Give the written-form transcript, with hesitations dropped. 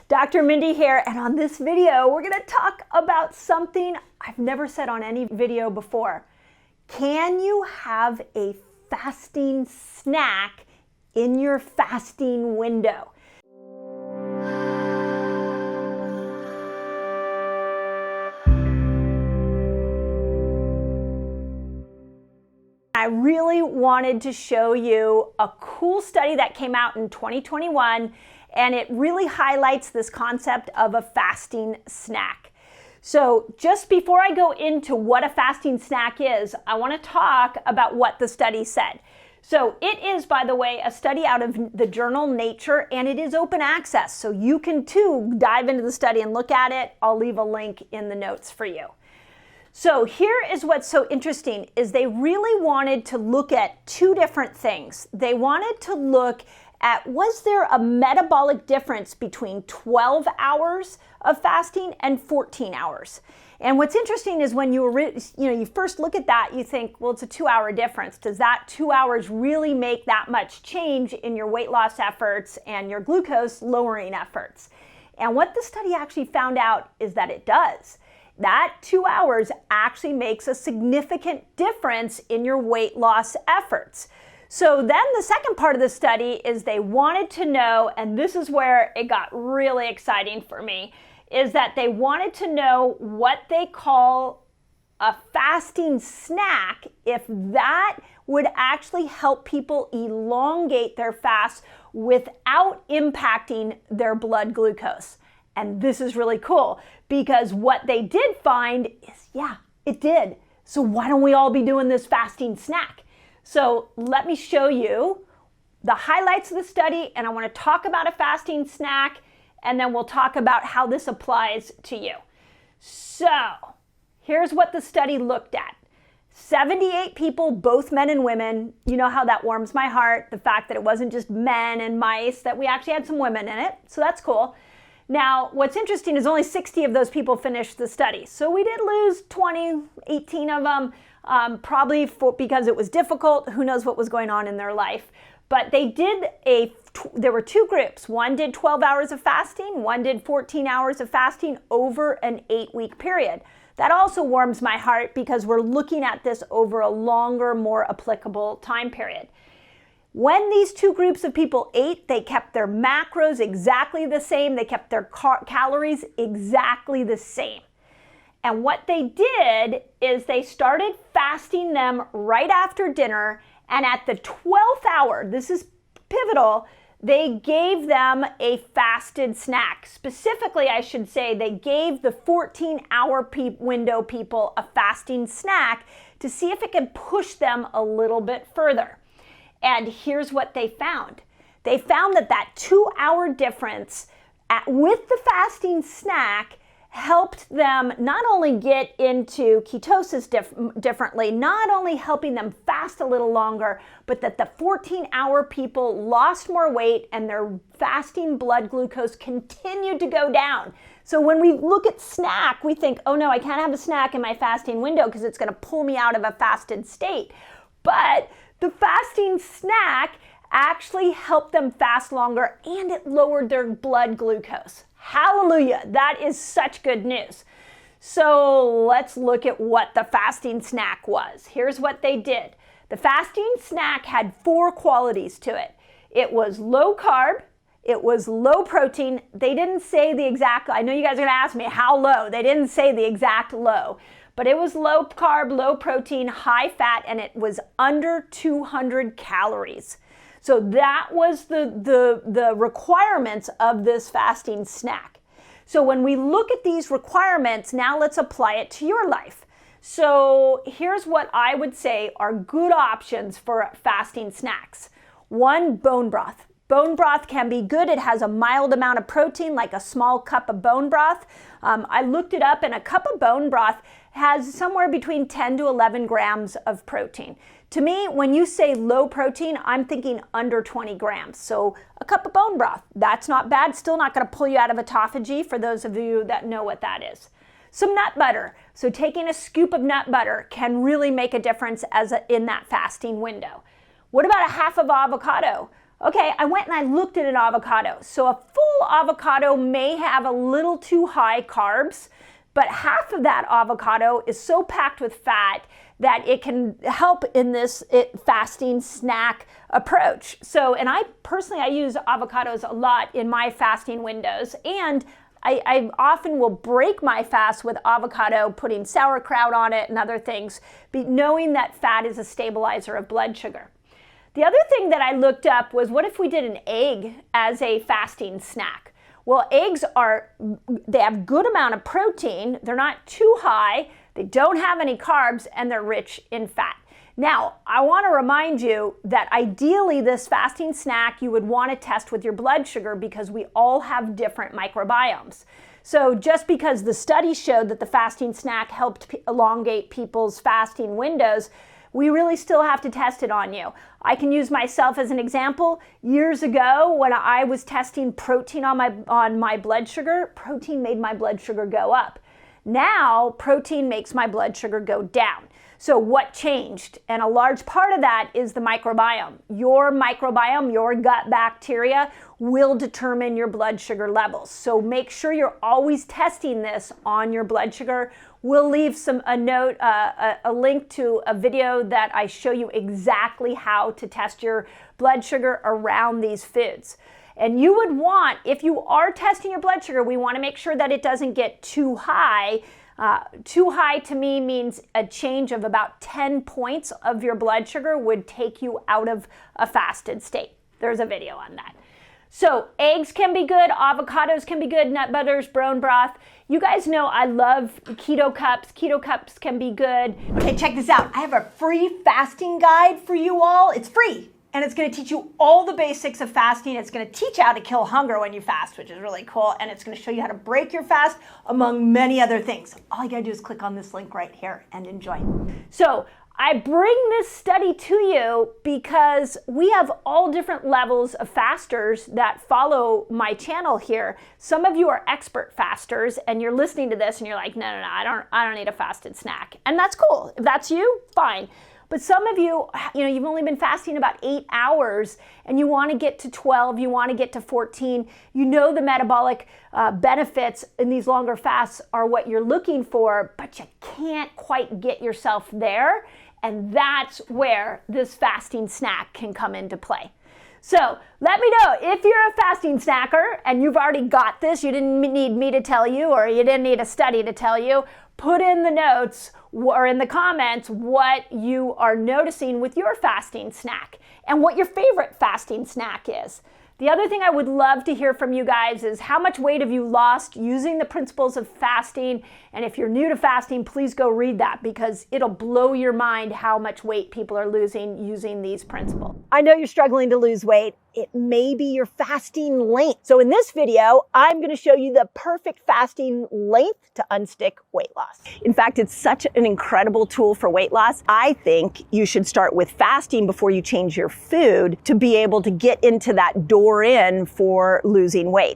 Dr. Mindy here, and on this video, we're gonna talk about something I've never said on any video before. Can you have a fasting snack in your fasting window? I really wanted to show you a cool study that came out in 2021, and it really highlights this concept of a fasting snack. So just before I go into what a fasting snack is, I want to talk about what the study said. So it is, by the way, a study out of the journal Nature, and it is open access. So you can too dive into the study and look at it. I'll leave a link in the notes for you. So here is what's so interesting is they really wanted to look at two different things. They wanted to look at, was there a metabolic difference between 12 hours of fasting and 14 hours? And what's interesting is when you first look at that, you think, well, it's a 2-hour difference. Does that 2 hours really make that much change in your weight loss efforts and your glucose lowering efforts? And what the study actually found out is that it does. That 2 hours actually makes a significant difference in your weight loss efforts. So then the second part of the study is they wanted to know, and this is where it got really exciting for me, is that they wanted to know what they call a fasting snack, if that would actually help people elongate their fast without impacting their blood glucose. And this is really cool because what they did find is, yeah, it did. So why don't we all be doing this fasting snack? So let me show you the highlights of the study, and I want to talk about a fasting snack, and then we'll talk about how this applies to you. So here's what the study looked at. 78 people, both men and women. You know how that warms my heart, the fact that it wasn't just men and mice, that we actually had some women in it. So that's cool. Now, what's interesting is only 60 of those people finished the study. So we did lose 18 of them, probably because it was difficult. Who knows what was going on in their life. But they did there were two groups. One did 12 hours of fasting. One did 14 hours of fasting over an 8-week period. That also warms my heart because we're looking at this over a longer, more applicable time period. When these two groups of people ate, they kept their macros exactly the same. They kept their calories exactly the same. And what they did is they started fasting them right after dinner. And at the 12th hour, this is pivotal, they gave them a fasted snack. Specifically, I should say, they gave the 14-hour window people a fasting snack to see if it could push them a little bit further. And here's what they found. They found that 2-hour difference with the fasting snack helped them not only get into ketosis differently, not only helping them fast a little longer, but that the 14-hour people lost more weight and their fasting blood glucose continued to go down. So when we look at snack, we think, oh no, I can't have a snack in my fasting window because it's going to pull me out of a fasted state. But the fasting snack actually helped them fast longer, and it lowered their blood glucose. Hallelujah, that is such good news. So let's look at what the fasting snack was. Here's what they did. The fasting snack had 4 qualities to it. It was low carb, it was low protein. They didn't say the exact, I know you guys are gonna ask me how low. They didn't say the exact low. But it was low carb, low protein, high fat, and it was under 200 calories. So that was the requirements of this fasting snack. So when we look at these requirements, now let's apply it to your life. So here's what I would say are good options for fasting snacks. 1, bone broth. Bone broth can be good. It has a mild amount of protein, like a small cup of bone broth. I looked it up, and a cup of bone broth has somewhere between 10 to 11 grams of protein. To me, when you say low protein, I'm thinking under 20 grams. So a cup of bone broth, that's not bad. Still not going to pull you out of autophagy for those of you that know what that is. Some nut butter. So taking a scoop of nut butter can really make a difference in that fasting window. What about a half of avocado? Okay, I went and I looked at an avocado. So a full avocado may have a little too high carbs, but half of that avocado is so packed with fat that it can help in this fasting snack approach. So, and I use avocados a lot in my fasting windows, and I often will break my fast with avocado, putting sauerkraut on it and other things, knowing that fat is a stabilizer of blood sugar. The other thing that I looked up was, what if we did an egg as a fasting snack? Well, eggs they have good amount of protein, they're not too high, they don't have any carbs, and they're rich in fat. Now, I want to remind you that ideally this fasting snack you would want to test with your blood sugar, because we all have different microbiomes. So just because the study showed that the fasting snack helped elongate people's fasting windows, we really still have to test it on you. I can use myself as an example. Years ago, when I was testing protein on my blood sugar, protein made my blood sugar go up. Now, protein makes my blood sugar go down. So what changed? And a large part of that is the microbiome. Your microbiome, your gut bacteria, will determine your blood sugar levels. So make sure you're always testing this on your blood sugar. We'll leave a link to a video that I show you exactly how to test your blood sugar around these foods. And you would want, if you are testing your blood sugar, we want to make sure that it doesn't get too high. Too high to me means a change of about 10 points of your blood sugar would take you out of a fasted state. There's a video on that. So eggs can be good, avocados can be good, nut butters, bone broth. You guys know I love keto cups. Keto cups can be good. Okay, check this out. I have a free fasting guide for you all. It's free. And it's going to teach you all the basics of fasting. It's going to teach you how to kill hunger when you fast, which is really cool. And it's going to show you how to break your fast, among many other things. All you got to do is click on this link right here and enjoy. So I bring this study to you because we have all different levels of fasters that follow my channel here. Some of you are expert fasters and you're listening to this and you're like, no, I don't need a fasted snack. And that's cool. If that's you, fine. But some of you, you've only been fasting about 8 hours and you want to get to 12, you want to get to 14. You know the metabolic benefits in these longer fasts are what you're looking for, but you can't quite get yourself there. And that's where this fasting snack can come into play. So let me know if you're a fasting snacker and you've already got this, you didn't need me to tell you, or you didn't need a study to tell you, put in the notes or in the comments what you are noticing with your fasting snack and what your favorite fasting snack is. The other thing I would love to hear from you guys is how much weight have you lost using the principles of fasting? And if you're new to fasting, please go read that, because it'll blow your mind how much weight people are losing using these principles. I know you're struggling to lose weight. It may be your fasting length. So in this video, I'm going to show you the perfect fasting length to unstick weight loss. In fact, it's such an incredible tool for weight loss. I think you should start with fasting before you change your food to be able to get into that door in for losing weight.